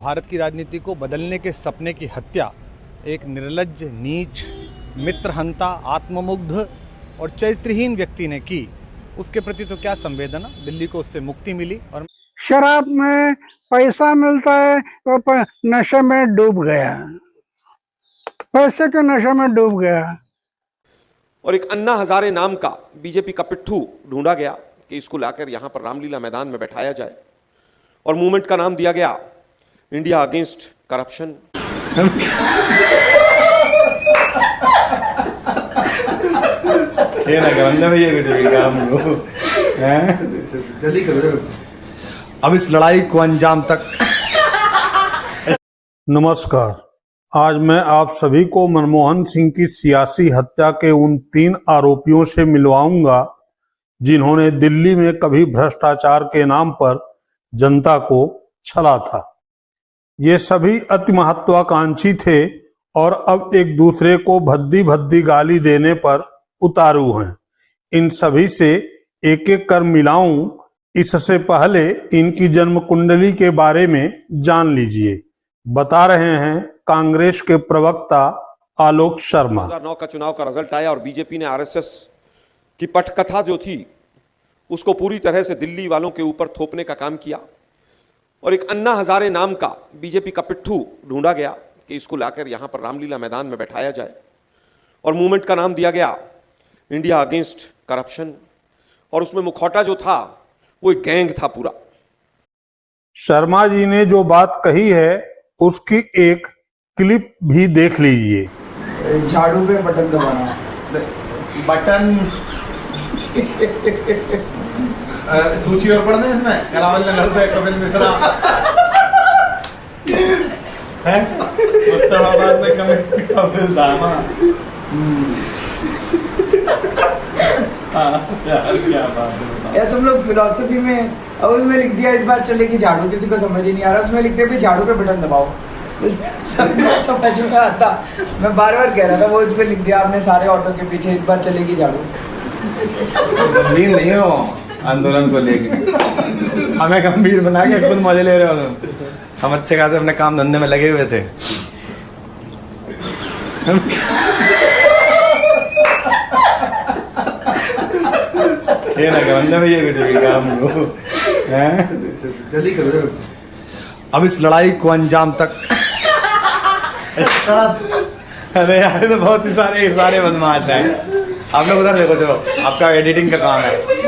भारत की राजनीति को बदलने के सपने की हत्या एक निर्लज्ज, नीच, मित्रहंता, आत्ममुग्ध और चरित्रहीन व्यक्ति ने की। उसके प्रति तो क्या संवेदना, दिल्ली को उससे मुक्ति मिली। और शराब में पैसा मिलता है तो नशे में डूब गया, पैसे के नशे में डूब गया। और एक अन्ना हजारे नाम का बीजेपी का पिट्ठू ढूंढा गया कि इसको लाकर यहां पर रामलीला मैदान में बैठाया जाए और मूवमेंट का नाम दिया गया इंडिया अगेंस्ट करप्शन। अब इस लड़ाई को अंजाम तक। नमस्कार, आज मैं आप सभी को मनमोहन सिंह की सियासी हत्या के उन 3 आरोपियों से मिलवाऊंगा जिन्होंने दिल्ली में कभी भ्रष्टाचार के नाम पर जनता को छला था। ये सभी अति महत्वाकांक्षी थे और अब एक दूसरे को भद्दी भद्दी गाली देने पर उतारू हैं। इन सभी से एक एक कर मिलाऊं, इससे पहले इनकी जन्म कुंडली के बारे में जान लीजिए। बता रहे हैं कांग्रेस के प्रवक्ता आलोक शर्मा। 2009 का चुनाव का रिजल्ट आया और बीजेपी ने आरएसएस की पटकथा जो थी उसको पूरी तरह से दिल्ली वालों के ऊपर थोपने का काम किया और एक अन्ना हजारे नाम का बीजेपी का पिट्ठू ढूंढा गया कि इसको लाकर यहां पर रामलीला मैदान में बैठाया जाए और मूवमेंट का नाम दिया गया इंडिया अगेंस्ट करप्शन। और उसमें मुखौटा जो था वो एक गैंग था पूरा। शर्मा जी ने जो बात कही है उसकी एक क्लिप भी देख लीजिए। झाड़ू पे बटन दबाना, बटन सूची और पढ़ना है इसमें। करावल नगर से कपिल मिश्रा है, मुस्तफाबाद से कपिल दामा। यार क्या बात है यार, तुम लोग फिलोसफी में अब उसमें लिख दिया इस बार चलेगी झाड़ू, किसी को समझ ही नहीं आ रहा। उसमें लिख दिया भी झाड़ू पे बटन दबाओ, सबको समझ में आता। मैं बार बार कह रहा था, वो इसमें लिख दिया आपने सारे ऑटो के पीछे इस बार चलेगी झाड़ू। गंभीर नहीं हो आंदोलन को लेके, हमें गंभीर बना के खुद मजे ले रहे हो। हम अच्छे खासे अपने काम धंधे में लगे हुए थे। ये ना गंदा में ये काम हैं, जल्दी करो। अब इस लड़ाई को अंजाम तक। अरे यार, तो बहुत ही सारे बदमाश हैं। आप लोग उधर देखो, चलो आपका एडिटिंग का काम है।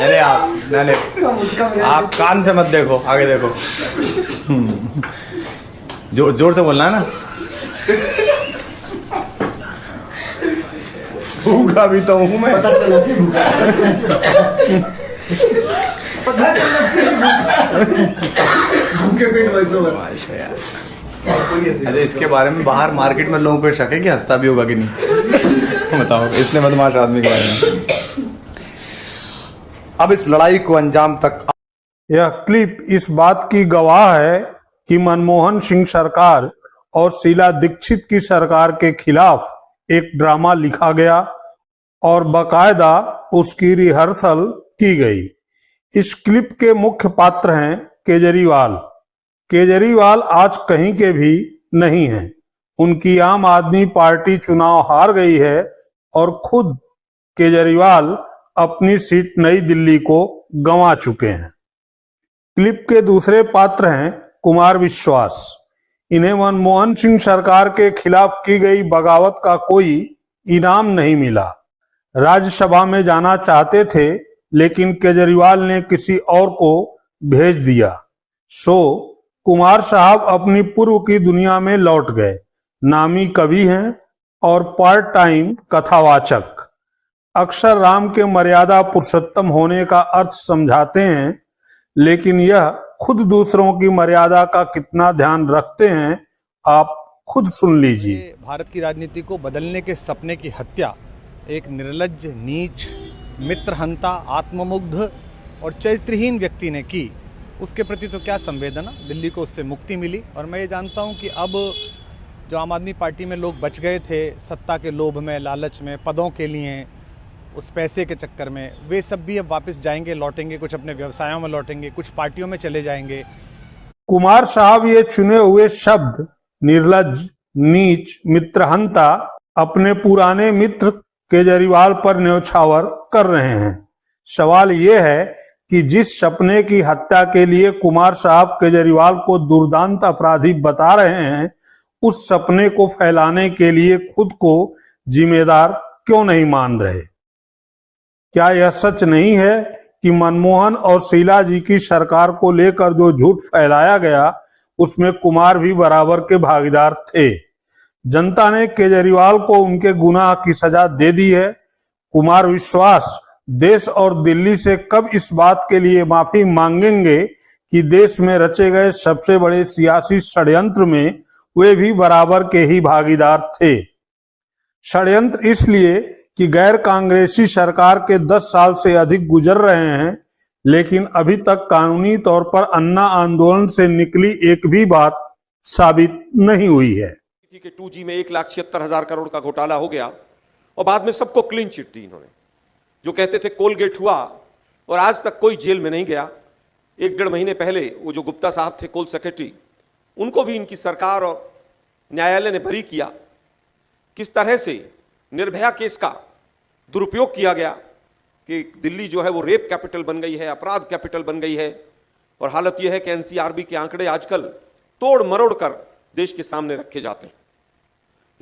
अरे आप कान से मत देखो, आगे देखो। जोर से बोलना है ना। भूखा भी तो हूँ मैं। पता चला चाहिए भूखे पेट वैसे यार। अरे इसके बारे में बाहर मार्केट में लोगों को शक है कि हंसता भी होगा कि नहीं। बताओ इसने बदमाश आदमी के बारे में। अब इस लड़ाई को अंजाम तक। यह क्लिप इस बात की गवाह है कि मनमोहन सिंह सरकार और शीला दीक्षित की सरकार के खिलाफ एक ड्रामा लिखा गया और बकायदा उसकी रिहर्सल की गई। इस क्लिप के मुख्य पात्र हैं केजरीवाल। केजरीवाल आज कहीं के भी नहीं हैं। उनकी आम आदमी पार्टी चुनाव हार गई है और खुद केजरीवाल अपनी सीट नई दिल्ली को गंवा चुके हैं। क्लिप के दूसरे पात्र हैं कुमार विश्वास। इन्हें मनमोहन सिंह सरकार के खिलाफ की गई बगावत का कोई इनाम नहीं मिला। राज्यसभा में जाना चाहते थे लेकिन केजरीवाल ने किसी और को भेज दिया। सो कुमार साहब अपनी पूर्व की दुनिया में लौट गए। नामी कवि हैं और पार्ट टाइम कथावाचक। अक्सर राम के मर्यादा पुरुषोत्तम होने का अर्थ समझाते हैं, लेकिन यह खुद दूसरों की मर्यादा का कितना ध्यान रखते हैं आप खुद सुन लीजिए। भारत की राजनीति को बदलने के सपने की हत्या एक निर्लज्ज, नीच, मित्रहंता, आत्ममुग्ध और चरित्रहीन व्यक्ति ने की। उसके प्रति तो क्या संवेदना, दिल्ली को उससे मुक्ति मिली। और मैं ये जानता हूँ कि अब जो आम आदमी पार्टी में लोग बच गए थे सत्ता के लोभ में, लालच में, पदों के लिए, उस पैसे के चक्कर में, वे सब भी अब वापस जाएंगे, लौटेंगे, कुछ अपने व्यवसायों में लौटेंगे, कुछ पार्टियों में चले जाएंगे। कुमार साहब ये चुने हुए शब्द निर्लज्ज, नीच, मित्रहंता अपने पुराने मित्र केजरीवाल पर न्यौछावर कर रहे हैं। सवाल यह है कि जिस सपने की हत्या के लिए कुमार साहब केजरीवाल को दुर्दांत अपराधी बता रहे हैं, उस सपने को फैलाने के लिए खुद को जिम्मेदार क्यों नहीं मान रहे? क्या यह सच नहीं है कि मनमोहन और शीला जी की सरकार को लेकर जो झूठ फैलाया गया उसमें कुमार भी बराबर के भागीदार थे? जनता ने केजरीवाल को उनके गुनाह की सजा दे दी है। कुमार विश्वास देश और दिल्ली से कब इस बात के लिए माफी मांगेंगे कि देश में रचे गए सबसे बड़े सियासी षड्यंत्र में वे भी बराबर के ही भागीदार थे। षड्यंत्र इसलिए कि गैर कांग्रेसी सरकार के 10 साल से अधिक गुजर रहे हैं, लेकिन अभी तक कानूनी तौर पर अन्ना आंदोलन से निकली एक भी बात साबित नहीं हुई है कि 2G में 1,76,000 करोड़ का घोटाला हो गया और बाद में सबको क्लीन चिट दी इन्होंने। जो कहते थे कोलगेट हुआ और आज तक कोई जेल में नहीं गया। 1-1.5 महीने पहले वो जो गुप्ता साहब थे कोल सेक्रेटरी, उनको भी इनकी सरकार और न्यायालय ने बरी किया। किस तरह से निर्भया केस का दुरुपयोग किया गया कि दिल्ली जो है वो रेप कैपिटल बन गई है, अपराध कैपिटल बन गई है। और हालत यह है कि एनसीआरबी के आंकड़े आजकल तोड़ मरोड़ कर देश के सामने रखे जाते हैं।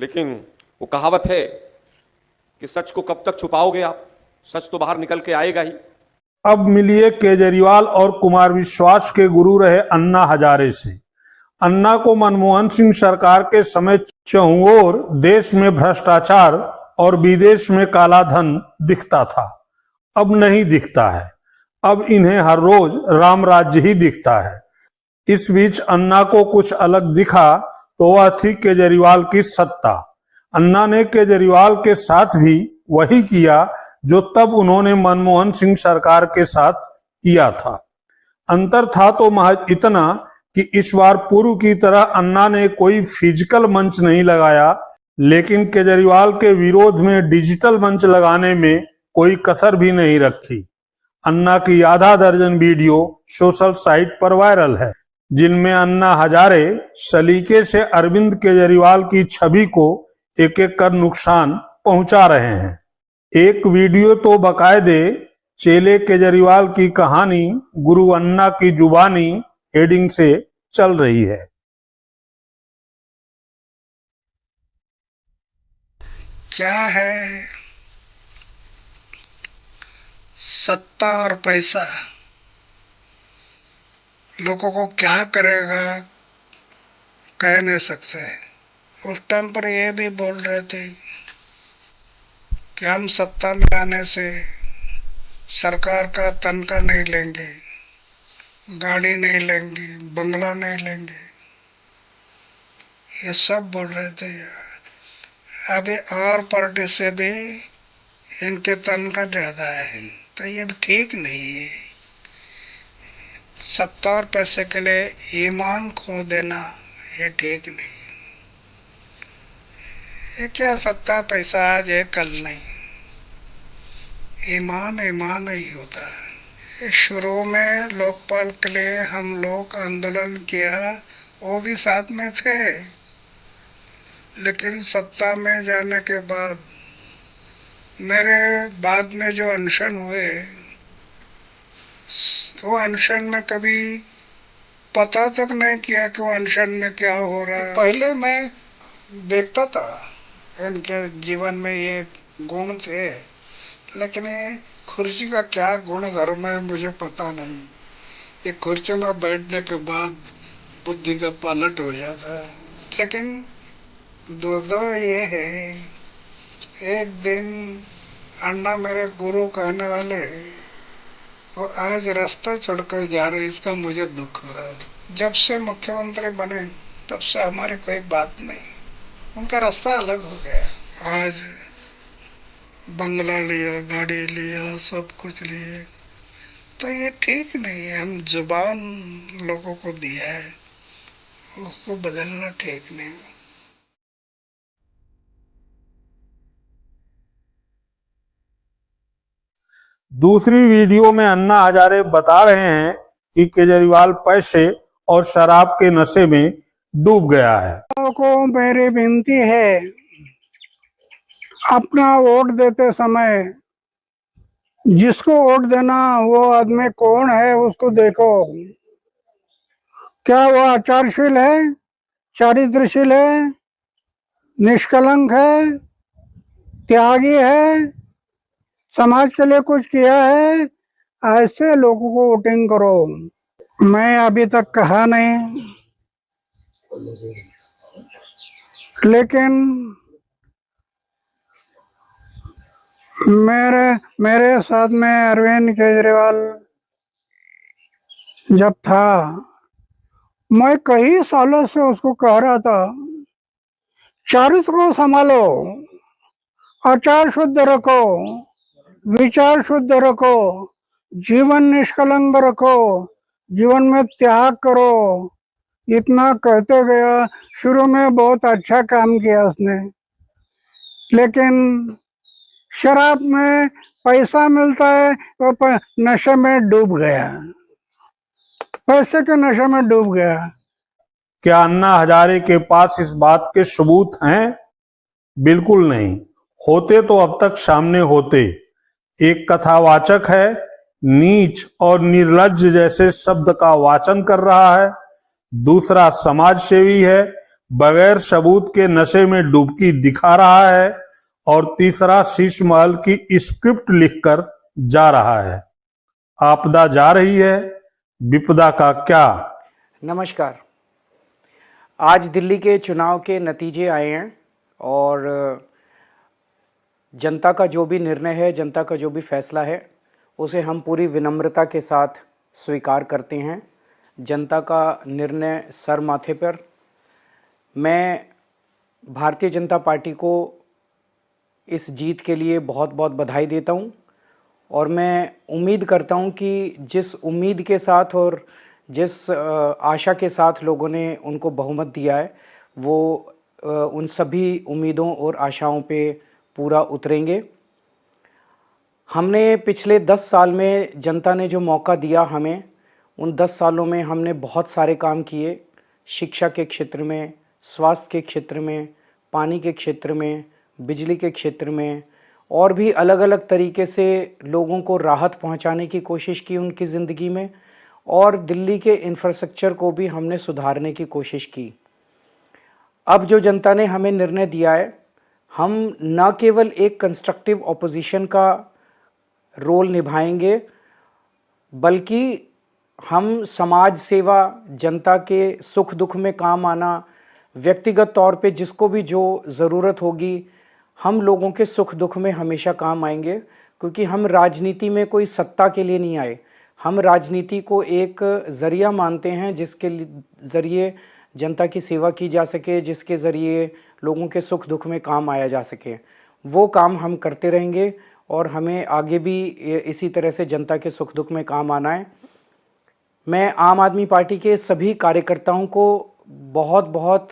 लेकिन वो कहावत है कि सच को कब तक छुपाओगे आप, सच तो बाहर निकल के आएगा ही। अब मिलिए केजरीवाल और कुमार विश्वास के गुरु रहे अन्ना हजारे से। अन्ना को मनमोहन सिंह सरकार के समय चहुओर देश में भ्रष्टाचार और विदेश में काला धन दिखता था, अब नहीं दिखता है। अब इन्हें हर रोज राम राज्य ही दिखता है। इस बीच अन्ना को कुछ अलग दिखा तो वह थी केजरीवाल की सत्ता। अन्ना ने केजरीवाल के साथ भी वही किया जो तब उन्होंने मनमोहन सिंह सरकार के साथ किया था। अंतर था तो महज इतना कि इस बार पूर्व की तरह अन्ना ने कोई फिजिकल मंच नहीं लगाया, लेकिन केजरीवाल के विरोध में डिजिटल मंच लगाने में कोई कसर भी नहीं रखी। अन्ना की आधा दर्जन वीडियो सोशल साइट पर वायरल है, जिनमें अन्ना हजारे सलीके से अरविंद केजरीवाल की छवि को एक एक कर नुकसान पहुंचा रहे हैं। एक वीडियो तो बाकायदे चेले केजरीवाल की कहानी गुरु अन्ना की जुबानी हेडिंग से चल रही है। क्या है सत्ता और पैसा, लोगों को क्या करेगा कह नहीं सकते। उस टाइम पर ये भी बोल रहे थे कि हम सत्ता में आने से सरकार का तनख्वाह नहीं लेंगे, गाड़ी नहीं लेंगे, बंगला नहीं लेंगे, ये सब बोल रहे थे। अभी और पार्टी से भी इनके तनख्वाह ज्यादा है, तो ये ठीक नहीं है। सत्ता और पैसे के लिए ईमान खो देना ये ठीक नहीं। ये क्या सत्ता पैसा आज है कल नहीं, ईमान ईमान ही होता है। शुरू में लोकपाल के लिए हम लोग आंदोलन किया, वो भी साथ में थे, लेकिन सत्ता में जाने के बाद मेरे बाद में जो अनशन हुए, वो अनशन में कभी पता तक नहीं किया कि वो अनशन में क्या हो रहा है। पहले मैं देखता था इनके जीवन में ये गुण थे, लेकिन ये कुर्सी का क्या गुण धर्म है मुझे पता नहीं। ये कुर्सी में बैठने के बाद बुद्धि का पलट हो जाता है। लेकिन दो ये है, एक दिन अन्ना मेरे गुरु कहने वाले वो आज रास्ता छोड़कर जा रहे, इसका मुझे दुख हो रहा है। जब से मुख्यमंत्री बने तब से हमारी कोई बात नहीं, उनका रास्ता अलग हो गया। आज बंगला लिया, गाड़ी लिया, सब कुछ लिए, तो ये ठीक नहीं है। हम जुबान लोगों को दिया है, उसको बदलना ठीक नहीं। दूसरी वीडियो में अन्ना हजारे बता रहे हैं कि केजरीवाल पैसे और शराब के नशे में डूब गया है। को मेरी विनती है, अपना वोट देते समय जिसको वोट देना वो आदमी कौन है उसको देखो। क्या वो आचारशील है, चारित्रशील है, निष्कलंक है, त्यागी है, समाज के लिए कुछ किया है, ऐसे लोगों को वोटिंग करो। मैं अभी तक कहा नहीं, लेकिन मेरे साथ में अरविंद केजरीवाल जब था, मैं कई सालों से उसको कह रहा था, चरित्र को संभालो, आचार शुद्ध रखो, विचार शुद्ध रखो, जीवन निष्कलंक रखो, जीवन में त्याग करो। इतना कहते गया। शुरू में बहुत अच्छा काम किया उसने, लेकिन शराब में पैसा मिलता है तो नशे में डूब गया, पैसे के नशे में डूब गया। क्या अन्ना हजारे के पास इस बात के सबूत हैं? बिल्कुल नहीं। होते तो अब तक सामने होते। एक कथावाचक है, नीच और निर्लज्ज जैसे शब्द का वाचन कर रहा है। दूसरा समाज सेवी है, बगैर सबूत के नशे में डुबकी दिखा रहा है। और तीसरा शीश महल की स्क्रिप्ट लिखकर जा रहा है। आपदा जा रही है, विपदा का क्या? नमस्कार। आज दिल्ली के चुनाव के नतीजे आए हैं और जनता का जो भी निर्णय है, जनता का जो भी फैसला है, उसे हम पूरी विनम्रता के साथ स्वीकार करते हैं। जनता का निर्णय सर माथे पर। मैं भारतीय जनता पार्टी को इस जीत के लिए बहुत बहुत बधाई देता हूं और मैं उम्मीद करता हूं कि जिस उम्मीद के साथ और जिस आशा के साथ लोगों ने उनको बहुमत दिया है, वो उन सभी उम्मीदों और आशाओं पे पूरा उतरेंगे। हमने पिछले 10 साल में जनता ने जो मौका दिया हमें, उन 10 सालों में हमने बहुत सारे काम किए। शिक्षा के क्षेत्र में, स्वास्थ्य के क्षेत्र में, पानी के क्षेत्र में, बिजली के क्षेत्र में और भी अलग अलग तरीके से लोगों को राहत पहुंचाने की कोशिश की उनकी ज़िंदगी में। और दिल्ली के इंफ्रास्ट्रक्चर को भी हमने सुधारने की कोशिश की। अब जो जनता ने हमें निर्णय दिया है, हम न केवल एक कंस्ट्रक्टिव ऑपोजिशन का रोल निभाएंगे, बल्कि हम समाज सेवा, जनता के सुख दुख में काम आना, व्यक्तिगत तौर पे जिसको भी जो ज़रूरत होगी, हम लोगों के सुख दुख में हमेशा काम आएंगे। क्योंकि हम राजनीति में कोई सत्ता के लिए नहीं आए, हम राजनीति को एक ज़रिया मानते हैं जिसके ज़रिए जनता की सेवा की जा सके, जिसके ज़रिए लोगों के सुख दुख में काम आया जा सके। वो काम हम करते रहेंगे और हमें आगे भी इसी तरह से जनता के सुख दुख में काम आना है। मैं आम आदमी पार्टी के सभी कार्यकर्ताओं को बहुत बहुत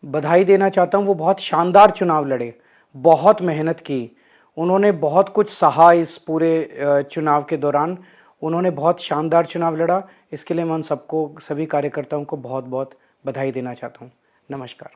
बधाई देना चाहता हूं। वो बहुत शानदार चुनाव लड़े, बहुत मेहनत की, उन्होंने बहुत कुछ सहा इस पूरे चुनाव के दौरान। उन्होंने बहुत शानदार चुनाव लड़ा। इसके लिए मैं उन सबको, सभी कार्यकर्ताओं को बहुत बहुत बधाई देना चाहता हूं। नमस्कार।